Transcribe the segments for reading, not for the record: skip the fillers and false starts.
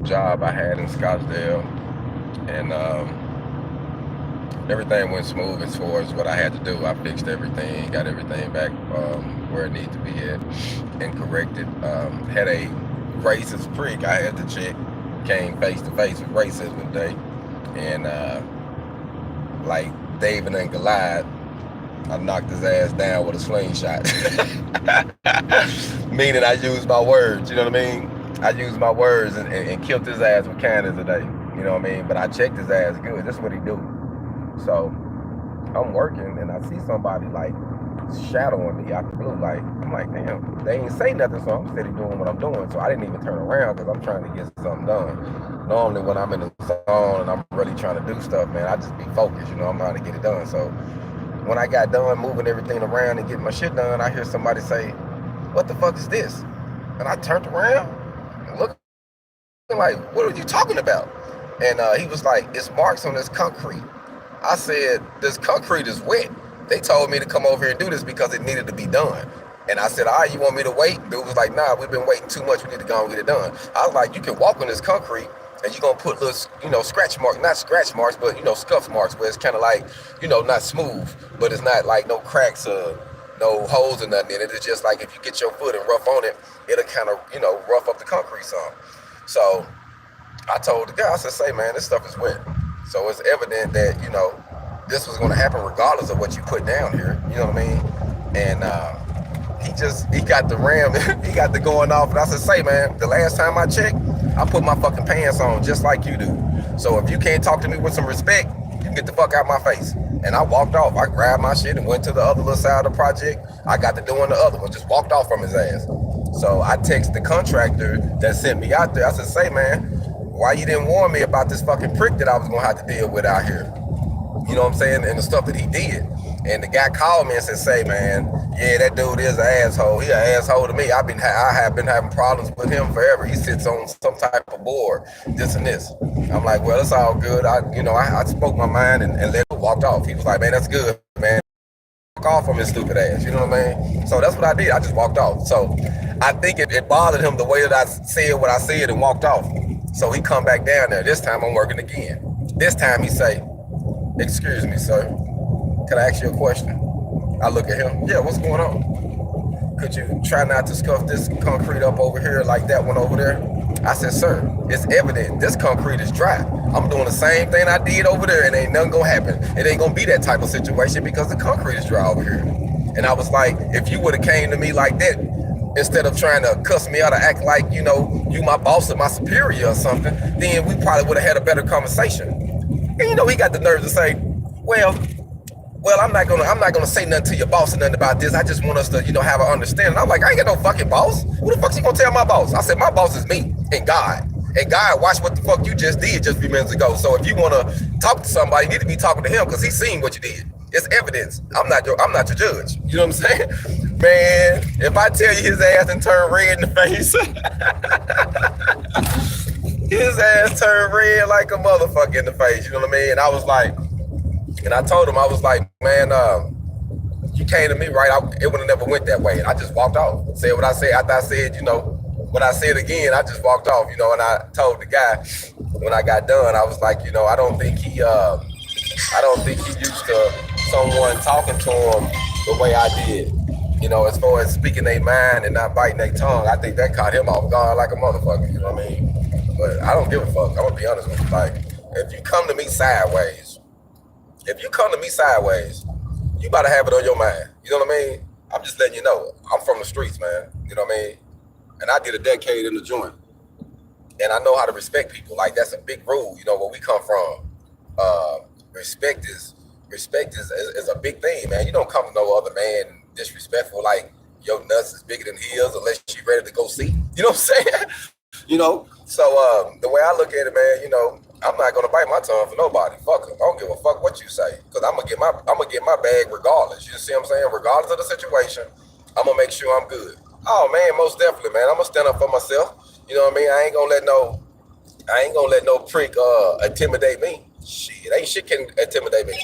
job I had in Scottsdale, and everything went smooth as far as what I had to do. I fixed everything, got everything back where it needed to be at, and corrected. Had a racist prick I had to check. Came face to face with racism today, and like David and Goliath, I knocked his ass down with a slingshot. Meaning I used my words, you know what I mean? I used my words and killed his ass with kindness today. You know what I mean? But I checked his ass good. That's what he do. So I'm working and I see somebody like shadowing me out the blue. Like, I'm like, damn, they ain't say nothing, so I'm steady doing what I'm doing. So I didn't even turn around because I'm trying to get something done. Normally when I'm in the zone and I'm really trying to do stuff, man, I just be focused, you know, I'm trying to get it done. So when I got done moving everything around and getting my shit done, I hear somebody say, what the fuck is this? And I turned around and looked like, what are you talking about? And he was like, it's marks on this concrete. I said, this concrete is wet. They told me to come over here and do this because it needed to be done. And I said, all right, you want me to wait? Dude was like, nah, we've been waiting too much. We need to go and get it done. I was like, you can walk on this concrete and you're going to put little, scratch marks, not scratch marks, but, scuff marks where it's kind of like, not smooth, but it's not like no cracks or no holes or nothing in it. It's just like if you get your foot and rough on it, it'll kind of, rough up the concrete some. So I told the guy, I said, say, man, this stuff is wet. So it's evident that, this was going to happen regardless of what you put down here. You know what I mean? And he got the ram, he got the going off. And I said, say, man, the last time I checked, I put my fucking pants on just like you do. So if you can't talk to me with some respect, you can get the fuck out my face. And I walked off. I grabbed my shit and went to the other little side of the project. I got to doing the other one, just walked off from his ass. So I texted the contractor that sent me out there. I said, say, man, why you didn't warn me about this fucking prick that I was going to have to deal with out here? You know what I'm saying? And the stuff that he did. And the guy called me and said, say, man, yeah, that dude is an asshole. He an asshole to me. I have been having problems with him forever. He sits on some type of board, this and this. I'm like, well, it's all good. I spoke my mind and let him walked off. He was like, man, that's good, man. Walk off from his stupid ass. You know what I mean? So that's what I did. I just walked off. So I think it bothered him the way that I said what I said and walked off. So he come back down there. This time I'm working again. This time he say, excuse me, sir. Can I ask you a question? I look at him. Yeah, what's going on? Could you try not to scuff this concrete up over here like that one over there? I said, sir, it's evident this concrete is dry. I'm doing the same thing I did over there and ain't nothing gonna happen. It ain't gonna be that type of situation because the concrete is dry over here. And I was like, if you would have came to me like that, instead of trying to cuss me out or act like, you my boss or my superior or something, then we probably would have had a better conversation. And he got the nerve to say, well, I'm not gonna say nothing to your boss or nothing about this. I just want us to, have an understanding. I'm like, I ain't got no fucking boss. Who the fuck's he gonna tell my boss? I said, my boss is me and God. And God watched what the fuck you just did just a few minutes ago. So if you wanna talk to somebody, you need to be talking to him because he's seen what you did. It's evidence. I'm not your judge. You know what I'm saying? Man, if I tell you his ass and turn red in the face, his ass turned red like a motherfucker in the face. You know what I mean? And I was like, and I told him, I was like, man, you came to me, right? It would have never went that way. And I just walked off. Said what I said. After I said, what I said again, I just walked off, and I told the guy when I got done, I was like, I don't think he used to someone talking to him the way I did. As far as speaking their mind and not biting their tongue, I think that caught him off guard like a motherfucker, you know what I mean? But I don't give a fuck. I'm gonna be honest with you. Like, if you come to me sideways, you better have it on your mind. You know what I mean? I'm just letting you know. I'm from the streets, man. You know what I mean? And I did a decade in the joint. And I know how to respect people. Like, that's a big rule, where we come from. Respect is a big thing, man. You don't come to no other man disrespectful like your nuts is bigger than his unless you ready to go see. You know what I'm saying? So the way I look at it, man, I'm not gonna bite my tongue for nobody. Fuck them. I don't give a fuck what you say, cause I'm gonna get my bag regardless. You see what I'm saying? Regardless of the situation, I'm gonna make sure I'm good. Oh man, most definitely, man. I'm gonna stand up for myself. You know what I mean? I ain't gonna let no prick intimidate me. Shit, ain't shit can intimidate me.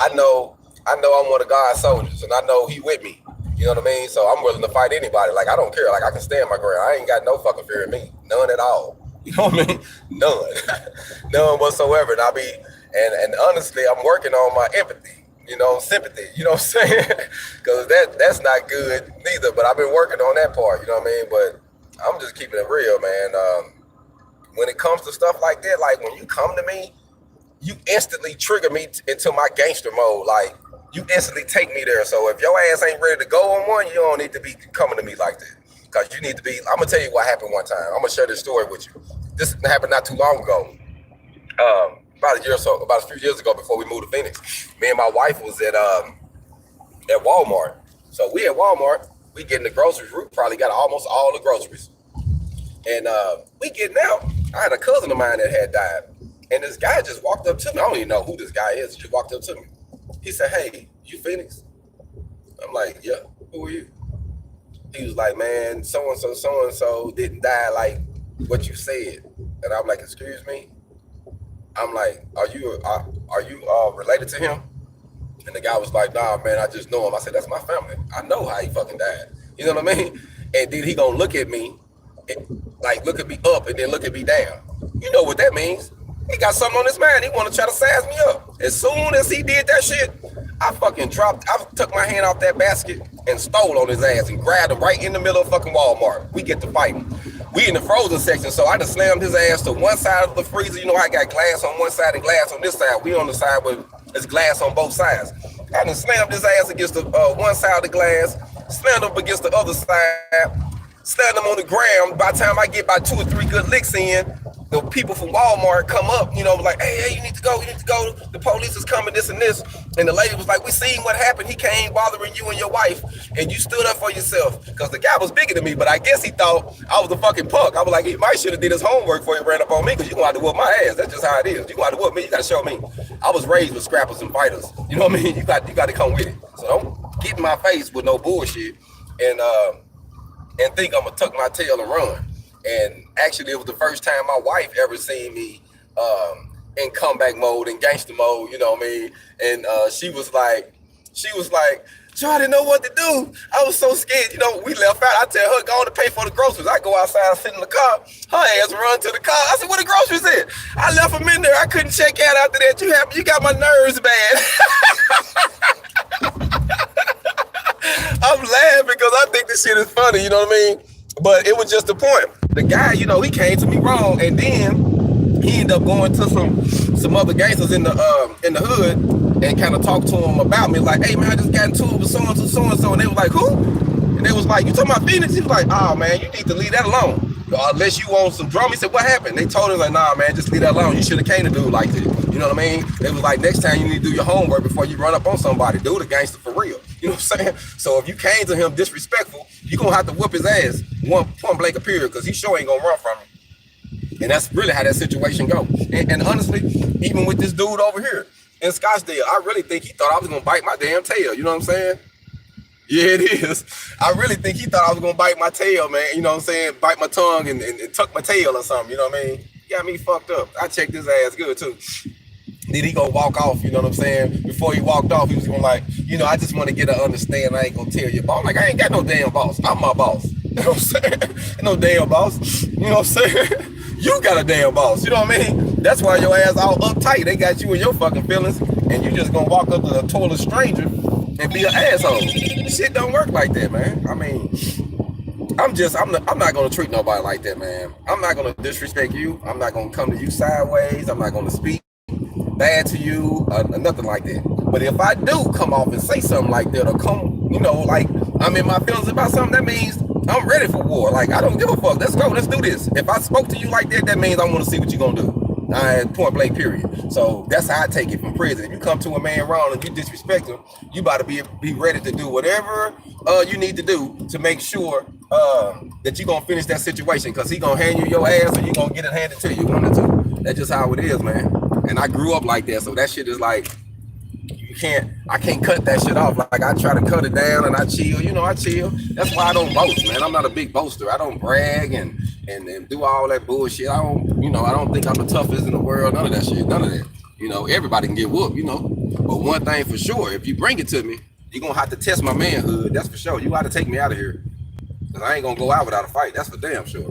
I know I'm one of God's soldiers, and I know He with me. You know what I mean? So I'm willing to fight anybody. Like, I don't care. Like, I can stand my ground. I ain't got no fucking fear in me. None at all. You know what I mean? None, none whatsoever. And I be, and honestly, I'm working on my empathy. Sympathy. You know what I'm saying? Because that's not good neither. But I've been working on that part. You know what I mean? But I'm just keeping it real, man. When it comes to stuff like that, like when you come to me, you instantly trigger me into my gangster mode. Like you instantly take me there. So if your ass ain't ready to go on one, you don't need to be coming to me like that. Cause you need to be. I'm gonna tell you what happened one time. I'm gonna share this story with you. This happened not too long ago. About a year or so, about a few years ago, before we moved to Phoenix, me and my wife was at Walmart. So we at Walmart, we getting the groceries. We probably got almost all the groceries, and we getting out. I had a cousin of mine that had died, and this guy just walked up to me. I don't even know who this guy is. He just walked up to me. He said, "Hey, you Phoenix?" I'm like, "Yeah." "Who are you?" He was like, "Man, so and so didn't die like what you said." And I'm like, "Excuse me?" I'm like, "Are you related to him?" And the guy was like, "Nah, man, I just know him." I said, "That's my family. I know how he fucking died." You know what I mean? And then he gonna look at me, like look at me up, and then look at me down. You know what that means? He got something on his mind. He want to try to size me up. As soon as he did that shit, I fucking dropped. I took my hand off that basket and stole on his ass and grabbed him right in the middle of fucking Walmart. We get to fighting. We in the frozen section, so I just slammed his ass to one side of the freezer. You know, I got glass on one side and glass on this side. We on the side where there's glass on both sides. I just slammed his ass against the one side of the glass, slammed him against the other side, slammed him on the ground. By the time I get about 2 or 3 good licks in, the people from Walmart come up, like, hey, you need to go, the police is coming, this and this. And the lady was like, we seen what happened. He came bothering you and your wife, and you stood up for yourself. Because the guy was bigger than me, but I guess he thought I was a fucking punk. I was like, he might should have did his homework before he ran up on me, because you gonna have to whoop my ass. That's just how it is. You gonna have to whoop me, you gotta show me. I was raised with scrappers and fighters. You know what I mean? You got to come with it. So don't get in my face with no bullshit and think I'm gonna tuck my tail and run. And actually, it was the first time my wife ever seen me in comeback mode, in gangster mode, you know what I mean? And she was like, Joe, I didn't know what to do. I was so scared. We left out. I tell her, go on to pay for the groceries. I go outside, sit in the car. Her ass run to the car. I said, where the groceries at? I left them in there. I couldn't check out after that. You got my nerves bad. I'm laughing because I think this shit is funny, you know what I mean? But it was just the point. The guy, he came to me wrong, and then he ended up going to some other gangsters in the hood and kind of talked to him about me, like, hey man, I just got into it with so and so, and they was like, who? And they was like, you talking about Phoenix? He was like, oh man, you need to leave that alone. Unless you want some drum. He said, what happened? They told him like, nah man, just leave that alone. You should have came to do like this. You know what I mean? They was like, next time you need to do your homework before you run up on somebody. Dude, a gangster for real. You know what I'm saying? So if you came to him disrespectful, you're gonna have to whoop his ass point blank period, because he sure ain't gonna run from you. And that's really how that situation go. And honestly, even with this dude over here in Scottsdale, I really think he thought I was gonna bite my damn tail. You know what I'm saying? Yeah, it is. I really think he thought I was gonna bite my tail, man. You know what I'm saying? Bite my tongue and tuck my tail or something. You know what I mean? He got me fucked up. I checked his ass good too. Then he gonna walk off, you know what I'm saying? Before he walked off, he was gonna like, I just want to get an understand. I ain't gonna tell you, boss. Like, I ain't got no damn boss. I'm my boss. You know what I'm saying? No damn boss. You know what I'm saying? You got a damn boss. You know what I mean? That's why your ass all uptight. They got you in your fucking feelings, and you just gonna walk up to a total stranger and be an asshole. Shit don't work like that, man. I mean, I'm not gonna treat nobody like that, man. I'm not gonna disrespect you. I'm not gonna come to you sideways. I'm not gonna speak bad to you, nothing like that. But if I do come off and say something like that, or come, like I'm in my feelings about something, that means I'm ready for war. Like, I don't give a fuck. Let's go. Let's do this. If I spoke to you like that, that means I want to see what you're gonna do. Point blank, period. So that's how I take it from prison. If you come to a man wrong and you disrespect him, you about to be ready to do whatever you need to do to make sure that you're gonna finish that situation, because he gonna hand you your ass or you gonna get it handed to you. One or two. That's just how it is, man. And I grew up like that, so that shit is like, I can't cut that shit off. Like, I try to cut it down and I chill. I chill. That's why I don't boast, man. I'm not a big boaster. I don't brag and do all that bullshit. I don't think I'm the toughest in the world. None of that shit. None of that. Everybody can get whooped, But one thing for sure, if you bring it to me, you're gonna have to test my manhood. That's for sure. You got to take me out of here, because I ain't gonna go out without a fight. That's for damn sure.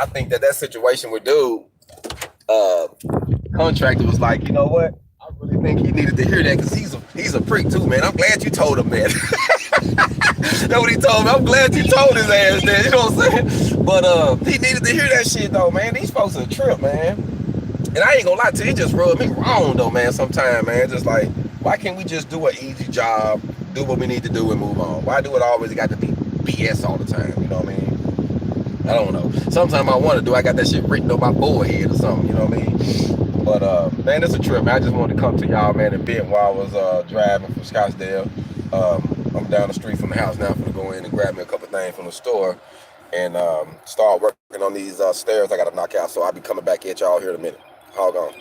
I think that situation with dude, uh, contractor was like, you know what? I really think he needed to hear that because he's a prick too, man. I'm glad you told him that. That's what he told me. I'm glad you told his ass that. You know what I'm saying? But he needed to hear that shit though, man. These folks are a trip, man. And I ain't gonna lie to you, it just rubbed me wrong though, man. Sometimes, man, just like, why can't we just do an easy job, do what we need to do, and move on? Why do it always got to be BS all the time? You know what I mean? I don't know. Sometimes I wonder, do I got that shit written on my forehead or something? You know what I mean? But man, it's a trip, man. I just wanted to come to y'all, man, and vent while I was driving from Scottsdale. I'm down the street from the house now. I'm gonna go in and grab me a couple things from the store and start working on these stairs I gotta knock out. So I'll be coming back at y'all here in a minute. Hog on.